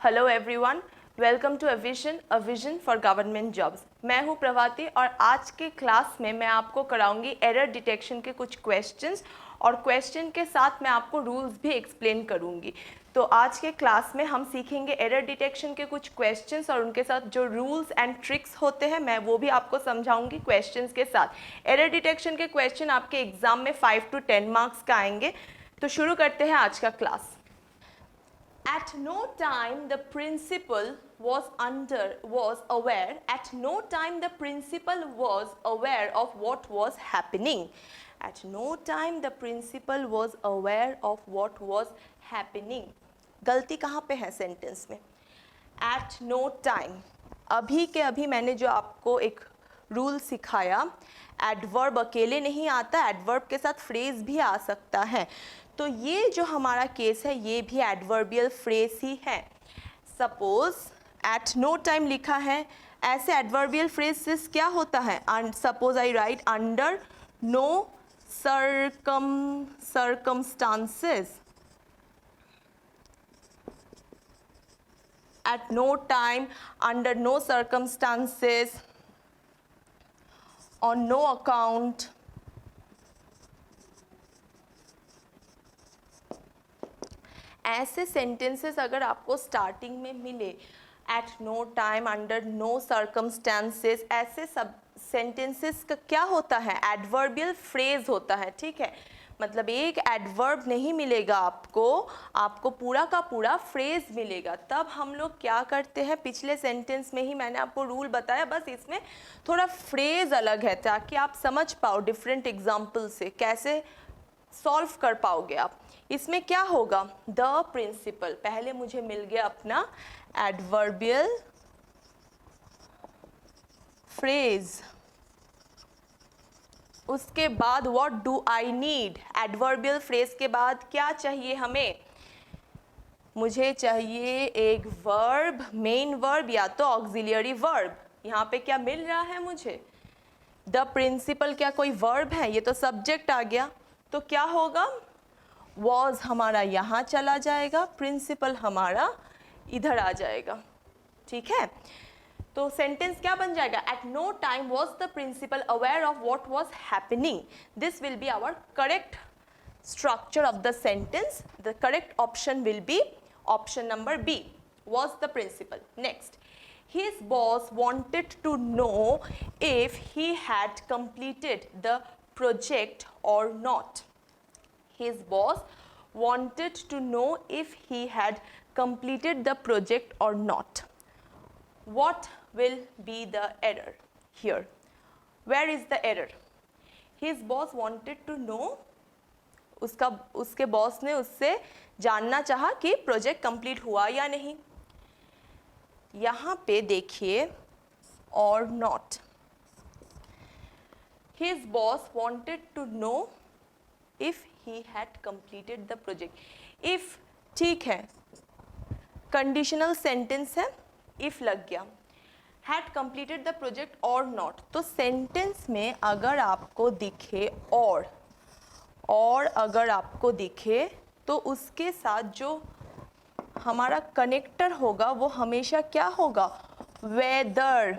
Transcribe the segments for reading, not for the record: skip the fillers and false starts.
Hello everyone, welcome to a vision for government jobs. मैं हूं प्रभाती और आज के क्लास में मैं आपको कराऊंगी एरर डिटेक्शन के कुछ क्वेश्चंस और क्वेश्चन के साथ मैं आपको रूल्स भी एक्सप्लेन करूंगी। तो आज के क्लास में हम सीखेंगे एरर डिटेक्शन के कुछ क्वेश्चंस और उनके साथ जो रूल्स एंड ट्रिक्स होते हैं मैं वो भी आपको समझाऊंगी क्वेश्चंस के साथ। एरर डिटेक्शन के क्वेश्चन आपके एग्जाम में 5 to 10 मार्क्स का आएंगे। तो शुरू करते हैं आज का class. At no time the principal was aware. At no time the principal was aware of what was happening. At no time the principal was aware of what was happening. गलती कहाँ पे है सेंटेंस में? At no time. अभी के अभी मैंने जो आपको एक रूल सिखाया, एडवर्ब अकेले नहीं आता, एडवर्ब के साथ फ्रेज भी आ सकता है। तो ये जो हमारा केस है ये भी एडवर्बियल फ्रेज ही है। सपोज एट नो टाइम लिखा है, ऐसे एडवर्बियल फ्रेजेस क्या होता है? Suppose I write under no circumstances, at no time, under no circumstances, on no account, ऐसे सेंटेंसेस अगर आपको स्टार्टिंग में मिले, at no time, under no circumstances, ऐसे सब सेंटेंसेस का क्या होता है? एडवर्बियल फ्रेज होता है। ठीक है, मतलब एक एडवर्ब नहीं मिलेगा आपको पूरा का पूरा फ्रेज मिलेगा। तब हम लोग क्या करते हैं, पिछले सेंटेंस में ही मैंने आपको रूल बताया, बस इसमें थोड़ा फ्रेज अलग है ताकि आप समझ पाओ डिफरेंट एग्जाम्पल से कैसे सॉल्व कर पाओगे आप। इसमें क्या होगा? द प्रिंसिपल, पहले मुझे मिल गया अपना एडवर्बियल फ्रेज, उसके बाद what do I need, adverbial phrase के बाद क्या चाहिए हमें? मुझे चाहिए एक वर्ब, मेन वर्ब या तो ऑक्सिलियरी वर्ब। यहाँ पे क्या मिल रहा है मुझे? द प्रिंसिपल क्या कोई वर्ब है? ये तो सब्जेक्ट आ गया। तो क्या होगा? वॉज हमारा यहाँ चला जाएगा, प्रिंसिपल हमारा इधर आ जाएगा। ठीक है, तो सेंटेंस क्या बन जाएगा? At no time was the principal aware of what was happening. This will be our correct structure of the sentence. The correct option will be option number B, was the principal. Next, his boss wanted to know if he had completed the project or not. His boss wanted to know if he had completed the project or not. What will be the error here? Where is the error? His boss wanted to know, उसके boss ने उससे जानना चाहा कि project complete हुआ या नहीं। यहाँ पे देखिए or not, his boss wanted to know if he had completed the project. If ठीक है, कंडीशनल सेंटेंस है, इफ लग गया, had completed the project or not. तो सेंटेंस में अगर आपको दिखे और अगर आपको दिखे तो उसके साथ जो हमारा कनेक्टर होगा वो हमेशा क्या होगा? Whether,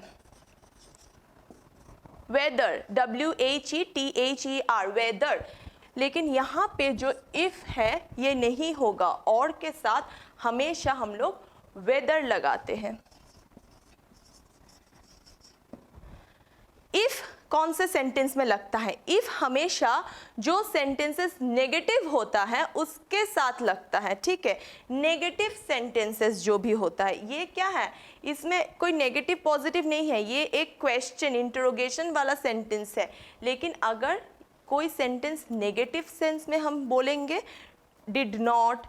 whether, WHETHER, whether. लेकिन यहाँ पे जो इफ है ये नहीं होगा, और के साथ हमेशा हम लोग वेदर लगाते हैं। इफ कौन से सेंटेंस में लगता है? इफ हमेशा जो सेंटेंसेस नेगेटिव होता है उसके साथ लगता है। ठीक है, नेगेटिव सेंटेंसेस जो भी होता है, ये क्या है? इसमें कोई नेगेटिव पॉजिटिव नहीं है, ये एक क्वेश्चन इंटरोगेशन वाला सेंटेंस है। लेकिन अगर कोई सेंटेंस नेगेटिव सेंस में हम बोलेंगे, डिड नॉट,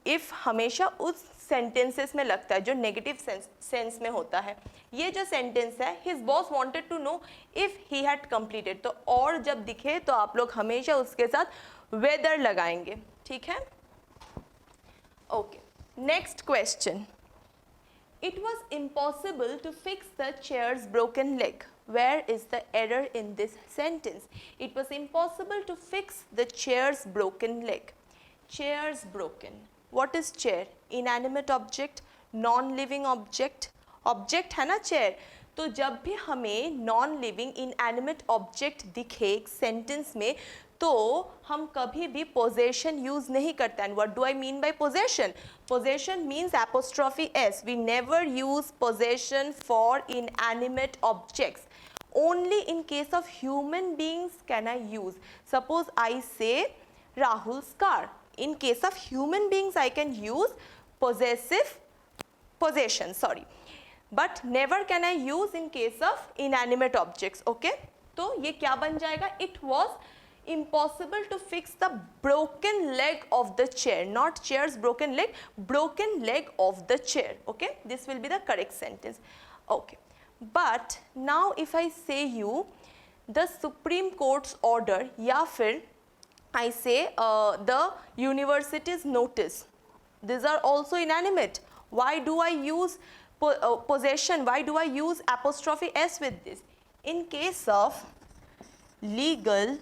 इफ हमेशा उस सेंटेंसेस में लगता है जो नेगेटिव सेंस में होता है। ये जो सेंटेंस है, his boss wanted to know if he had completed, तो और जब दिखे तो आप लोग हमेशा उसके साथ वेदर लगाएंगे। ठीक है, okay. Next question, it was impossible to fix the chair's broken leg. Where is the error in this sentence? It was impossible to fix the chair's broken leg. Chairs broken. What is chair? Inanimate object. Non living object, object है ना chair, तो जब भी हमें non living inanimate object दिखे एक sentence में तो हम कभी भी पोजेशन यूज नहीं करते हैं. What do I mean by possession? Possession means apostrophe S. We never use possession for inanimate objects. Only in case of human beings can I use. Suppose I say Rahul's car. In case of human beings I can use possession, sorry. But never can I use in case of inanimate objects. Okay? तो ये क्या बन जाएगा? It was impossible to fix the broken leg of the chair. Not chair's broken leg, broken leg of the chair. Okay? This will be the correct sentence. Okay. But now if I say you the Supreme Court's order या फिर I say the university's notice, these are also inanimate. Why do I use possession? Why do I use apostrophe s with this? In case of legal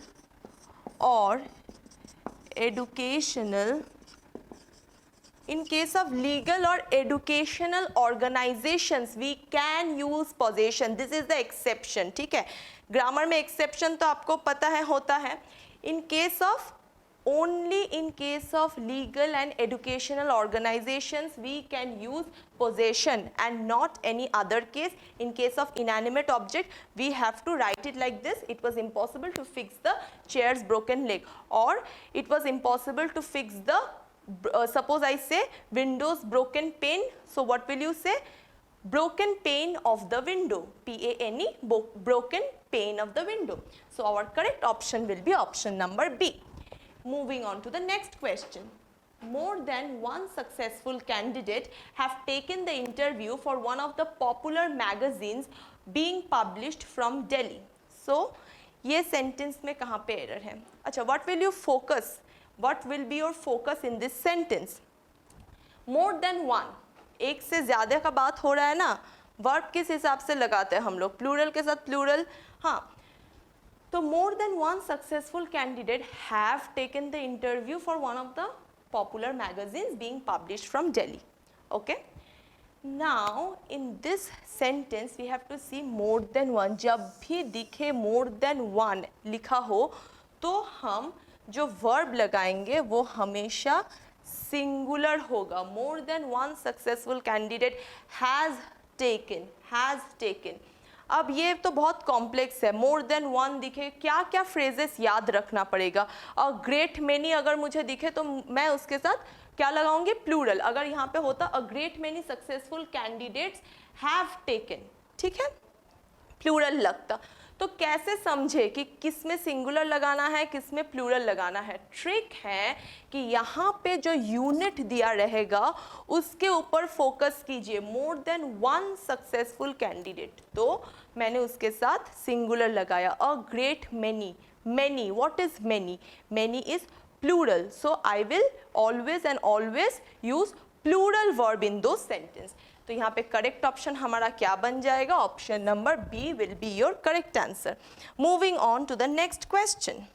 or educational, in case of legal or educational organizations we can use possession. This is the exception. ठीक है, grammar में exception तो आपको पता है होता है. In case of, only in case of legal and educational organizations we can use possession and not any other case. In case of inanimate object we have to write it like this. It was impossible to fix the chair's broken leg, or it was impossible to fix the suppose I say Windows broken pane. So what will you say? Broken pane of the window. P-A-N-E, broken pane of the window. So our correct option will be option number B. Moving on to the next question. More than one successful candidate have taken the interview for one of the popular magazines being published from Delhi. So ये sentence में कहाँ पे error है? अच्छा, what will you focus? What will be your focus in this sentence? More than one, एक से ज़्यादा का बात हो रहा है ना, वर्ब किस हिसाब से लगाते हैं हम लोग? प्लूरल के साथ प्लूरल. हाँ, तो more than one successful candidate have taken the interview for one of the popular magazines being published from Delhi. Okay? Now in this sentence we have to see more than one. जब भी दिखे more than one लिखा हो तो हम जो verb लगाएंगे वो हमेशा सिंगुलर होगा. मोर than one successful candidate has taken. अब ये तो बहुत कॉम्प्लेक्स है. मोर देन वन दिखे, क्या क्या फ्रेजेस याद रखना पड़ेगा. अ ग्रेट मेनी अगर मुझे दिखे तो मैं उसके साथ क्या लगाऊंगी? प्लूरल. अगर यहाँ पे होता अ great many successful candidates have taken, ठीक है, प्लूरल लगता. तो कैसे समझे कि किस में सिंगुलर लगाना है, किस में प्लूरल लगाना है? ट्रिक है कि यहाँ पे जो यूनिट दिया रहेगा उसके ऊपर फोकस कीजिए. More than one successful candidate, तो मैंने उसके साथ सिंगुलर लगाया. A great many, many, what is many? Many is plural, so I will always and always use plural verb in two sentence. तो यहाँ पे करेक्ट ऑप्शन हमारा क्या बन जाएगा? Option number B will be your correct answer. Moving on to the next question.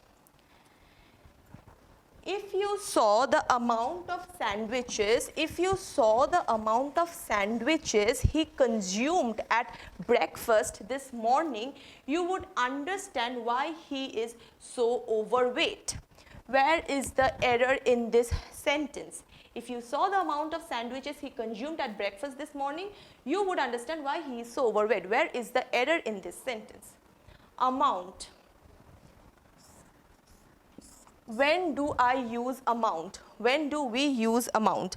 If you saw the amount of sandwiches he consumed at breakfast this morning, you would understand why he is so overweight. Where is the error in this sentence? If you saw the amount of sandwiches he consumed at breakfast this morning, you would understand why he is so overweight. Where is the error in this sentence? Amount. When do I use amount? When do we use amount?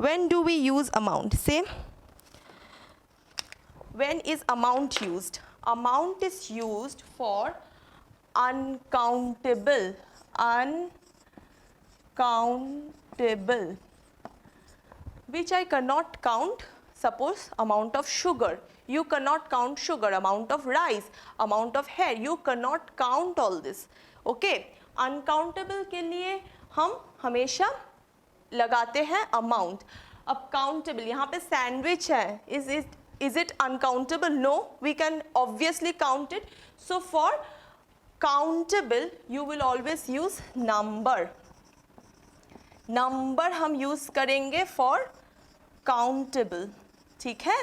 When do we use amount? Say, when is amount used? Amount is used for uncountable. Uncountable. Which I cannot count. Suppose amount of sugar. You cannot count sugar. Amount of rice. Amount of hair. You cannot count all this. Okay. Uncountable के लिए हम हमेशा लगाते हैं amount. अब countable, यहाँ पे sandwich है, is it uncountable? No, we can obviously count it. So for countable you will always use number. Number हम यूज करेंगे फॉर काउंटेबल, ठीक है,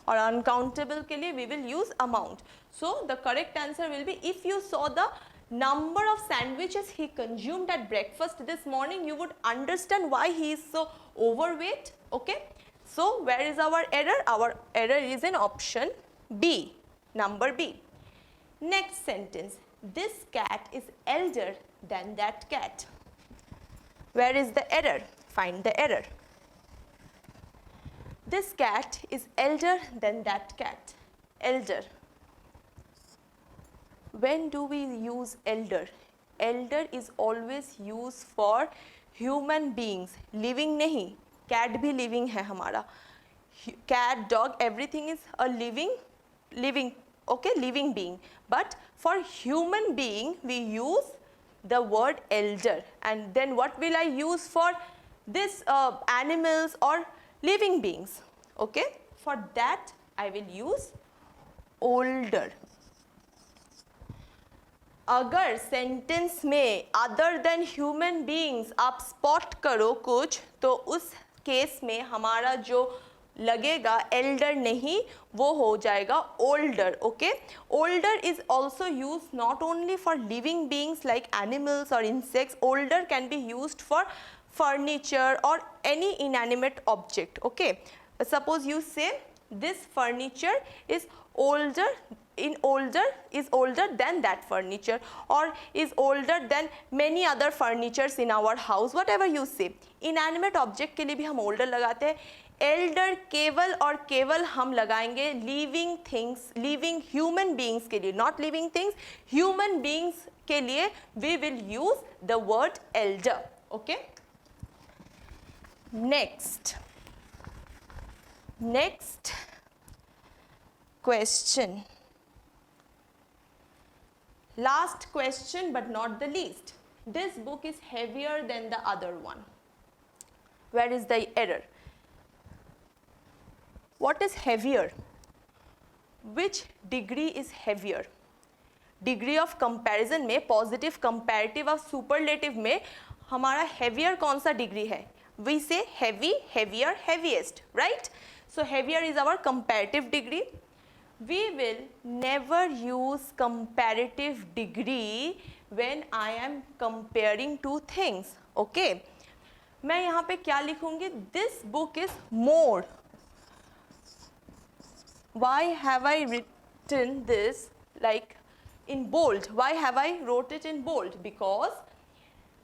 और अनकाउंटेबल के लिए we will use amount. So the correct answer will be if you saw the number of sandwiches he consumed at breakfast this morning, you would understand why he is so overweight. Okay, so where is our error? Our error is in option B, number B. Next sentence, this cat is elder than that cat. Where is the error? Find the error. This cat is elder than that cat. Elder. When do we use elder? Elder is always used for human beings. Living नहीं, cat भी living है हमारा. Cat, dog, everything is a living, okay, living being. But for human being, we use the word elder. And then what will I use for this animals or living beings? Okay, for that I will use older. अगर sentence में other than human beings आप spot करो कुछ, तो उस case में हमारा जो लगेगा एल्डर नहीं, वो हो जाएगा older. Okay, older is also use not only for living beings like animals और insects. Older can be used for furniture और any inanimate object. Okay, suppose you say this furniture is older, is older than that furniture, or is older than many other furnitures in our house, whatever you say. Inanimate object के लिए भी हम older लगाते हैं. Elder केवल और केवल हम लगाएंगे living things, living human beings के लिए, not living things, human beings के लिए we will use the word elder. Okay. Next question. Last question but not the least. This book is heavier than the other one. Where is the error? What is heavier? Which degree is heavier? Degree of comparison में positive, comparative और superlative में हमारा heavier कौन सा degree है? We say heavy, heavier, heaviest, right? So heavier is our comparative degree. We will never use comparative degree when I am comparing two things. Okay, मैं यहाँ पे क्या लिखूंगी? This book is more. Why have I written this like in bold? Why have I wrote it in bold? Because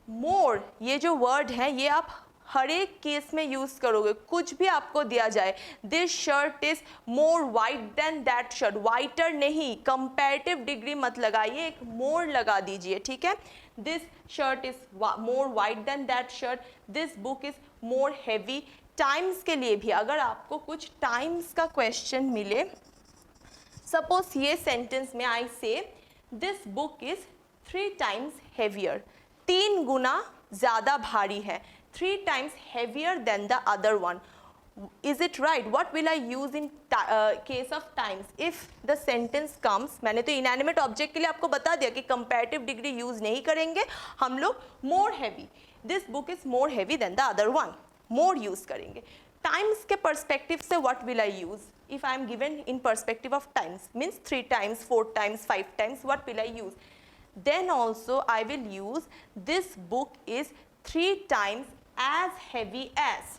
more ये जो word है ये आप हर एक केस में यूज करोगे. कुछ भी आपको दिया जाए, this shirt is more white than that shirt, whiter नहीं, कंपैरेटिव डिग्री मत लगाइए, एक मोर लगा दीजिए. ठीक है, this shirt is more white than that shirt, this book is more heavy. Times के लिए भी अगर आपको कुछ टाइम्स का क्वेश्चन मिले, सपोज ये सेंटेंस में आई से this book is 3 times heavier, 3 गुना ज़्यादा भारी है, 3 times heavier than the other one. Is it right? What will I use in case of times? If the sentence comes, मैंने तो inanimate object के लिए आपको बता दिया कि comparative degree use नहीं करेंगे हम लोग. more heavy, this book is more heavy than the other one, more use करेंगे. times के perspective से what will I use? If I am given in perspective of times, means 3 times, 4 times, 5 times, what will I use? Then also I will use this book is 3 times as heavy as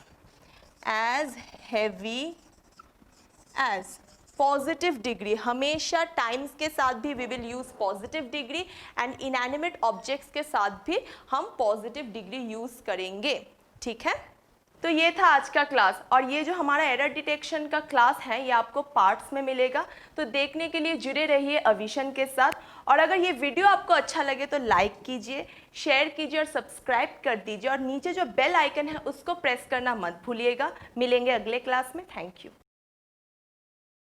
positive degree. हमेशा times के साथ भी we will use positive degree and inanimate objects के साथ भी हम positive degree use करेंगे. ठीक है, तो ये था आज का क्लास, और ये जो हमारा एरर डिटेक्शन का क्लास है ये आपको पार्ट्स में मिलेगा. तो देखने के लिए जुड़े रहिए अविशन के साथ, और अगर ये वीडियो आपको अच्छा लगे तो लाइक कीजिए, शेयर कीजिए और सब्सक्राइब कर दीजिए, और नीचे जो बेल आइकन है उसको प्रेस करना मत भूलिएगा. मिलेंगे अगले क्लास में. Thank you.